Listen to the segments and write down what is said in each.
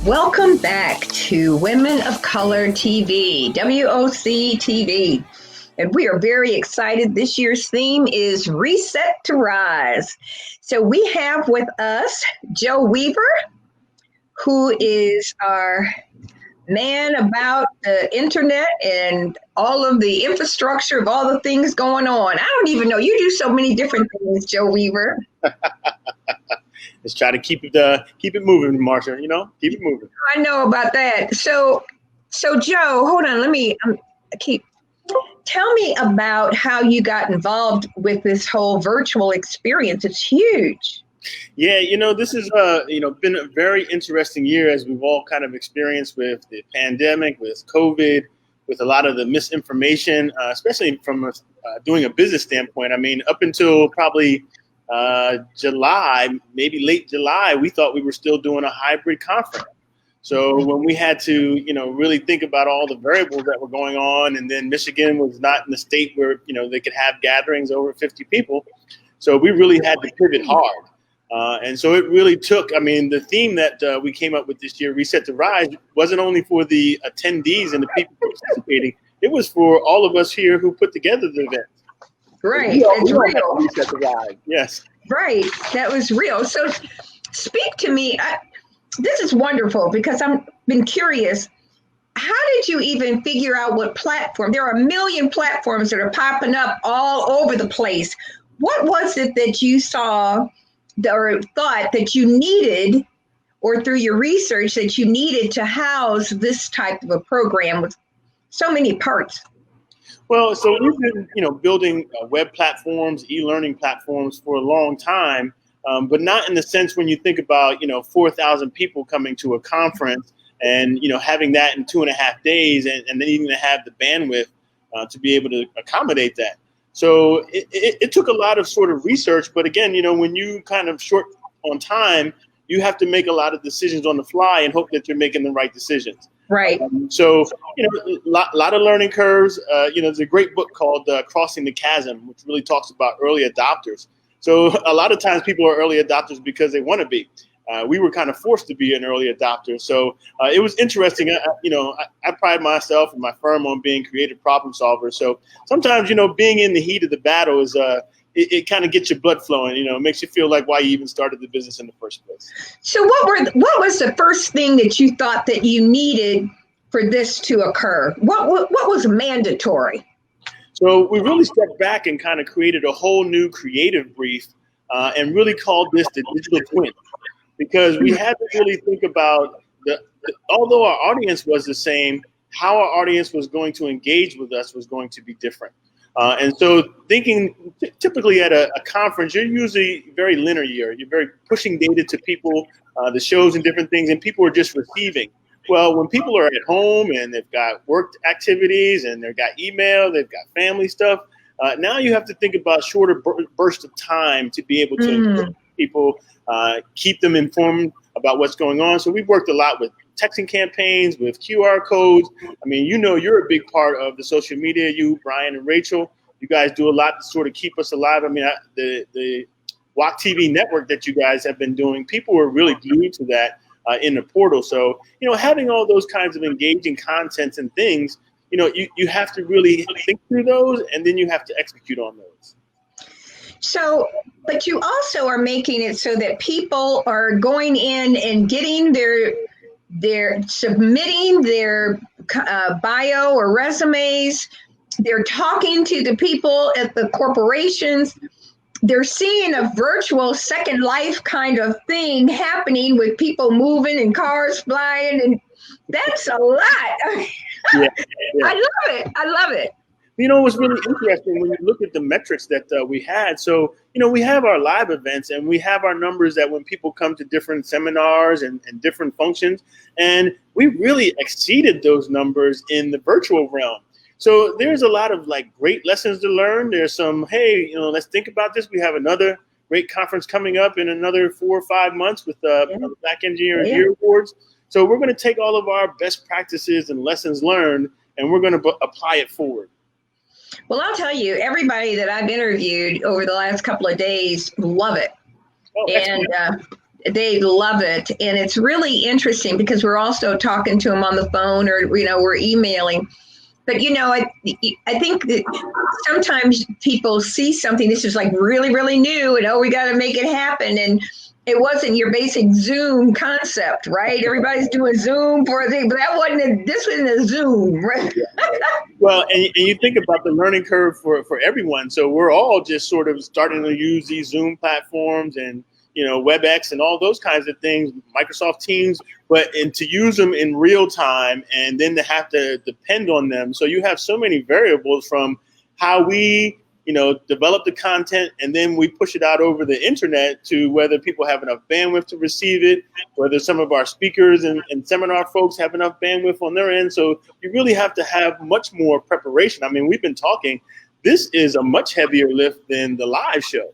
Welcome back to Women of Color TV, WOCTV. And we are very excited. This year's theme is Reset to Rise. So we have with us Joe Weaver, who is our man about the internet and all of the infrastructure of all the things going on. I don't even know. You do so many different things, Joe Weaver. Let's try to keep it moving, Marsha. Keep it moving. I know about that. So Joe, hold on. Tell me about how you got involved with this whole virtual experience. It's huge. Yeah, this has been a very interesting year, as we've all kind of experienced with the pandemic, with COVID, with a lot of the misinformation, especially from doing a business standpoint. I mean, up until probably July, maybe late July, we thought we were still doing a hybrid conference. So when we had to, really think about all the variables that were going on, and then Michigan was not in the state where, they could have gatherings over 50 people. So we really had to pivot hard. And so it really took, the theme that we came up with this year, Reset to Rise, wasn't only for the attendees and the people participating, it was for all of us here who put together the event. Right. It's real. Reset to Rise. Yes. Right. That was real. So speak to me. This is wonderful because I've been curious. How did you even figure out what platform? There are a million platforms that are popping up all over the place. What was it that you saw or thought that you needed, or through your research that you needed to house this type of a program with so many parts? Well, so we've been, building web platforms, e-learning platforms for a long time, but not in the sense when you think about, 4,000 people coming to a conference and, having that in 2.5 days and then even to have the bandwidth to be able to accommodate that. So it took a lot of sort of research. But again, when you kind of short on time, you have to make a lot of decisions on the fly and hope that you're making the right decisions. Right. So, a lot of learning curves. There's a great book called Crossing the Chasm, which really talks about early adopters. So a lot of times people are early adopters because they want to be. We were kind of forced to be an early adopter. So it was interesting. I pride myself and my firm on being creative problem solvers. So sometimes, being in the heat of the battle is it kind of gets your blood flowing. It makes you feel like why you even started the business in the first place. So what was the first thing that you thought that you needed for this to occur? What was mandatory? So we really stepped back and kind of created a whole new creative brief and really called this the digital twin, because we had to really think about although our audience was the same, how our audience was going to engage with us was going to be different. And so thinking typically at a conference, you're usually very linear. You're very pushing data to people, the shows and different things, and people are just receiving. Well, when people are at home and they've got work activities and they've got email, they've got family stuff, now you have to think about shorter bursts of time to be able to engage people, keep them informed about what's going on. So we've worked a lot with texting campaigns, with QR codes. You're a big part of the social media, you, Brian and Rachel. You guys do a lot to sort of keep us alive. The WOCTV network that you guys have been doing, people were really glued to that in the portal. So, having all those kinds of engaging contents and things, you have to really think through those, and then you have to execute on those. So, but you also are making it so that people are going in and getting they're submitting their bio or resumes. They're talking to the people at the corporations. They're seeing a virtual Second Life kind of thing happening with people moving and cars flying. And that's a lot. Yeah. I love it. What's really interesting when you look at the metrics that we had. So, we have our live events and we have our numbers that when people come to different seminars and different functions, and we really exceeded those numbers in the virtual realm. So there's a lot of great lessons to learn. There's some, hey, let's think about this. We have another great conference coming up in another 4 or 5 months with the Black Engineer Year Awards. So we're going to take all of our best practices and lessons learned, and we're going to apply it forward. Well, I'll tell you, everybody that I've interviewed over the last couple of days love it. Oh, and They love it. And it's really interesting because we're also talking to them on the phone or, we're emailing. But, I think that sometimes people see something, this is like really, really new and, we got to make it happen. And it wasn't your basic Zoom concept, right? Everybody's doing Zoom for a thing, but this wasn't a Zoom, right? Well, and you think about the learning curve for everyone. So we're all just sort of starting to use these Zoom platforms and, WebEx and all those kinds of things, Microsoft Teams, and to use them in real time and then to have to depend on them. So you have so many variables from how we, develop the content and then we push it out over the internet to whether people have enough bandwidth to receive it, whether some of our speakers and seminar folks have enough bandwidth on their end. So you really have to have much more preparation. I mean, we've been talking, this is a much heavier lift than the live show.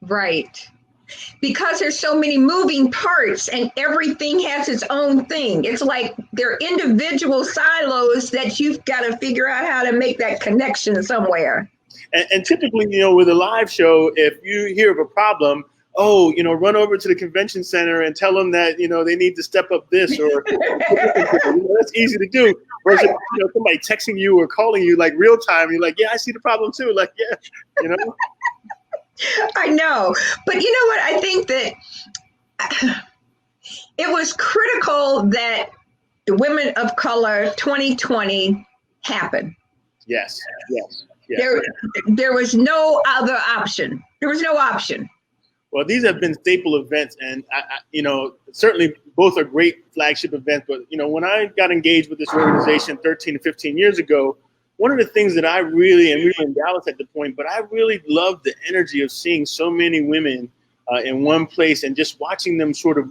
Right. Because there's so many moving parts and everything has its own thing. It's like they're individual silos that you've got to figure out how to make that connection somewhere. And typically, with a live show, if you hear of a problem, run over to the convention center and tell them that, they need to step up this or that's easy to do. Versus, somebody texting you or calling you like real time. You're like, yeah, I see the problem too. Like, yeah, I know. But you know what? I think that it was critical that the Women of Color 2020 happened. Yes. There was no other option. There was no option. Well, these have been staple events, and certainly both are great flagship events. But when I got engaged with this organization 13 to 15 years ago, one of the things that I really, and we were in Dallas at the point, but I really loved the energy of seeing so many women in one place and just watching them sort of,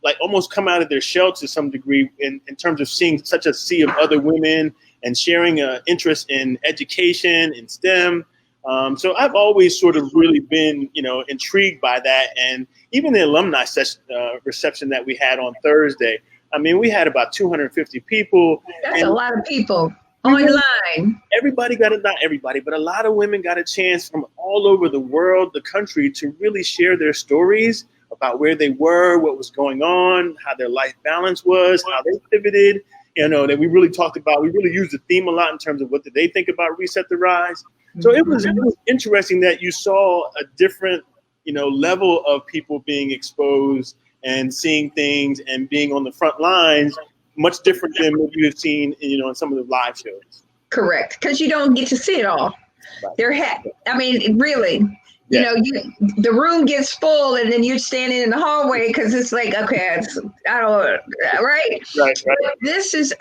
like almost come out of their shell to some degree in terms of seeing such a sea of other women and sharing an interest in education, in STEM. So I've always sort of really been, intrigued by that. And even the alumni reception that we had on Thursday, I mean, we had about 250 people. That's a lot of people online. Everybody not everybody, but a lot of women got a chance from all over the world, the country, to really share their stories about where they were, what was going on, how their life balance was, how they pivoted. That we really talked about. We really used the theme a lot in terms of what did they think about Reset to Rise. So it was interesting that you saw a different, level of people being exposed and seeing things and being on the front lines, much different than what you have seen, in some of the live shows. Correct, because you don't get to see it all. Right. Really. The room gets full and then you're standing in the hallway because it's like, okay, right? Right. This is,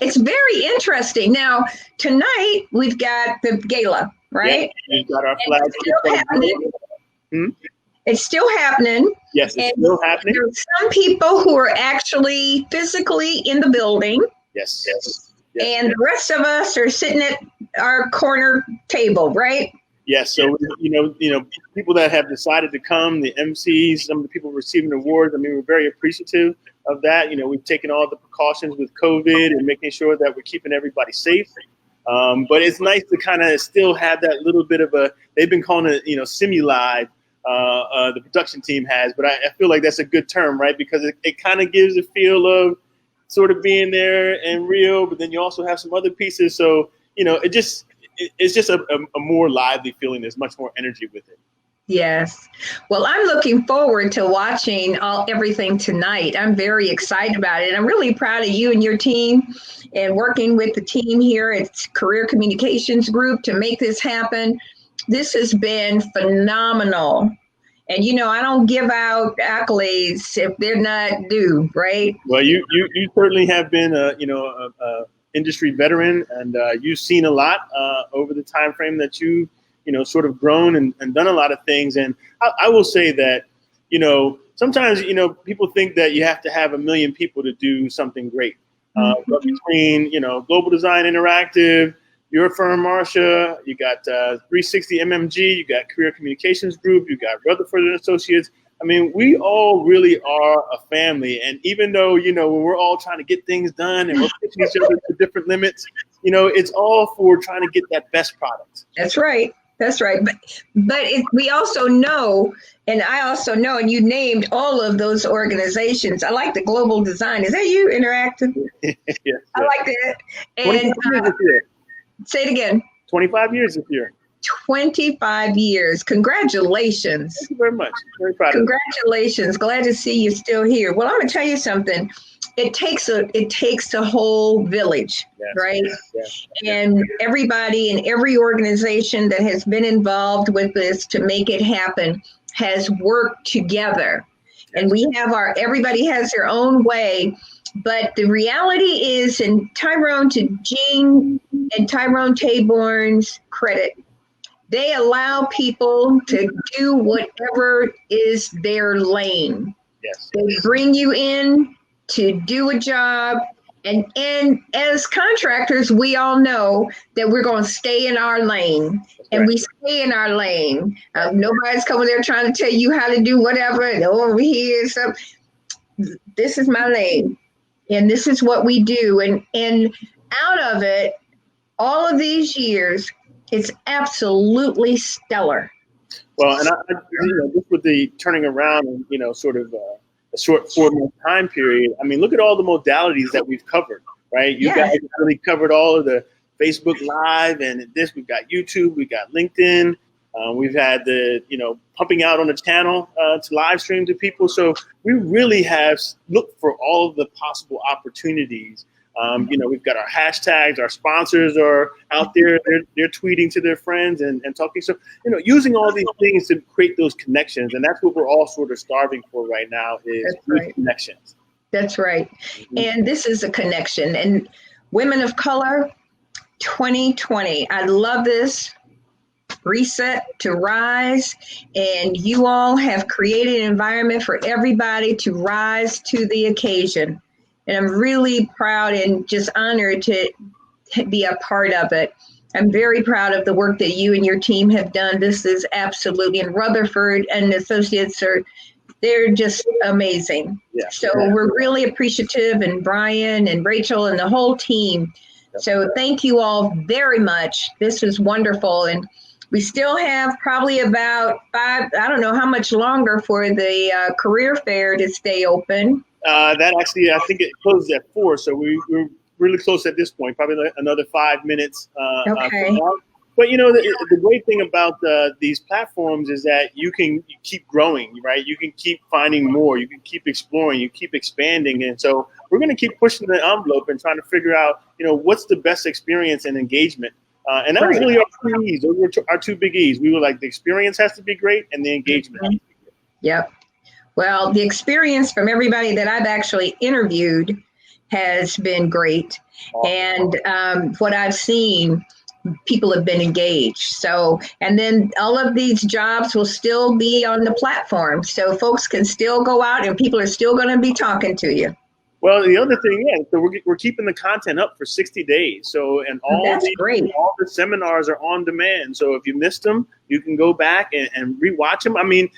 it's very interesting. Now, tonight we've got the gala, right? Yeah, we've got our flag. It's still happening. Yes, it's still happening. There's some people who are actually physically in the building. Yes. And the rest of us are sitting at our corner table, right? Yes, so people that have decided to come, the MCs, some of the people receiving awards. I mean, we're very appreciative of that. We've taken all the precautions with COVID and making sure that we're keeping everybody safe. But it's nice to kind of still have that little bit of they've been calling it, semi-live. The production team has, but I feel like that's a good term, right? Because it kind of gives a feel of sort of being there and real, but then you also have some other pieces. So, it's just a more lively feeling. There's much more energy with it. Yes. Well, I'm looking forward to watching everything tonight. I'm very excited about it. I'm really proud of you and your team and working with the team here at Career Communications Group to make this happen. This has been phenomenal. And, I don't give out accolades if they're not due, right? Well, you certainly have been a industry veteran, and you've seen a lot over the time frame that you've sort of grown and done a lot of things. And I will say that sometimes people think that you have to have 1 million people to do something great. But between Global Design Interactive, your firm, Marsha, you got 360 MMG, you got Career Communications Group, you got Rutherford and Associates. I mean, we all really are a family. And even though, when we're all trying to get things done and we're pushing each other to different limits, it's all for trying to get that best product. That's right. That's right. But we also know, and I also know, and you named all of those organizations. I like the global design. Is that you, Interactive? Yes, I yes. like that. 25 And years this year. say it again. 25 years this year. 25 years. Congratulations. Thank you very much. Very proud of you. Congratulations. Glad to see you still here. Well, I'm going to tell you something. It takes a whole village, Yes, right? yes, And everybody in every organization that has been involved with this to make it happen has worked together. And we have everybody has their own way. But the reality is, and Tyrone, to Jean and Tyrone Taborn's credit, they allow people to do whatever is their lane. yes. They bring you in to do a job. And as contractors, we all know that we're going to stay in our lane. And we stay in our lane. Nobody's coming there trying to tell you how to do whatever. And over here, so this is my lane. And this is what we do. And out of it, all of these years, it's absolutely stellar. Well, and I just with the turning around and, sort of a short 4-month time period, I mean, look at all the modalities that we've covered, right? You guys really covered all of the Facebook Live and this. We've got YouTube, we've got LinkedIn. We've had the, pumping out on the channel to live stream to people. So we really have looked for all of the possible opportunities. We've got our hashtags, our sponsors are out there, they're tweeting to their friends and talking. So, using all these things to create those connections. And that's what we're all sort of starving for right now is connections. That's right. And this is a connection. And Women of Color 2020, I love this. Reset to Rise, and you all have created an environment for everybody to rise to the occasion. And I'm really proud and just honored to be a part of it. I'm very proud of the work that you and your team have done. This is absolutely, and Rutherford and Associates they're just amazing. Yeah. So we're really appreciative, and Brian and Rachel and the whole team. So thank you all very much. This was wonderful. And we still have probably about I don't know how much longer for the career fair to stay open. That actually, I think it closes at 4. So we're really close at this point, probably another 5 minutes. Okay. But, the great thing about these platforms is that you keep growing, right? You can keep finding more. You can keep exploring. You keep expanding. And so we're going to keep pushing the envelope and trying to figure out, what's the best experience and engagement. And that was really our 2 E's. Those were our 2 big E's. We were like, the experience has to be great and the engagement has to be great. Yep. Well, the experience from everybody that I've actually interviewed has been great. Awesome. And what I've seen, people have been engaged. So, and then all of these jobs will still be on the platform. So folks can still go out and people are still going to be talking to you. Well, the other thing, so we're keeping the content up for 60 days. So, and all the seminars are on demand. So if you missed them, you can go back and rewatch them. I mean,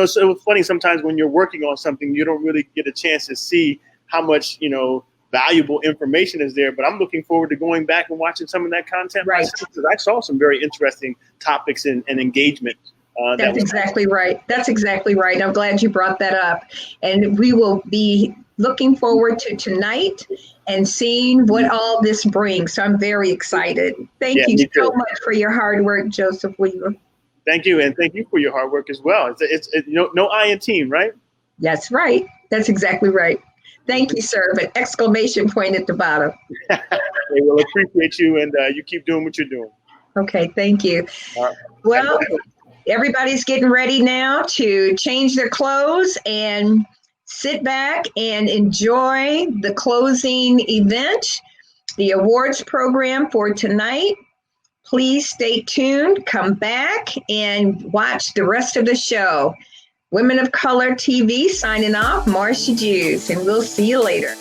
so funny sometimes when you're working on something, you don't really get a chance to see how much, valuable information is there. But I'm looking forward to going back and watching some of that content. Right. Because I saw some very interesting topics and engagement. That's exactly right. That's exactly right. I'm glad you brought that up. And we will be looking forward to tonight and seeing what all this brings. So I'm very excited. Thank you so much for your hard work, Joseph Weaver. Thank you. And thank you for your hard work as well. It's no I in team, right? That's right. That's exactly right. Thank you, sir. But exclamation point at the bottom. We will appreciate you, and you keep doing what you're doing. Okay. Thank you. Right. Well, everybody's getting ready now to change their clothes and sit back and enjoy the closing event, the awards program for tonight. Please stay tuned, come back and watch the rest of the show. Women of Color TV signing off, Marsha Jews, and we'll see you later.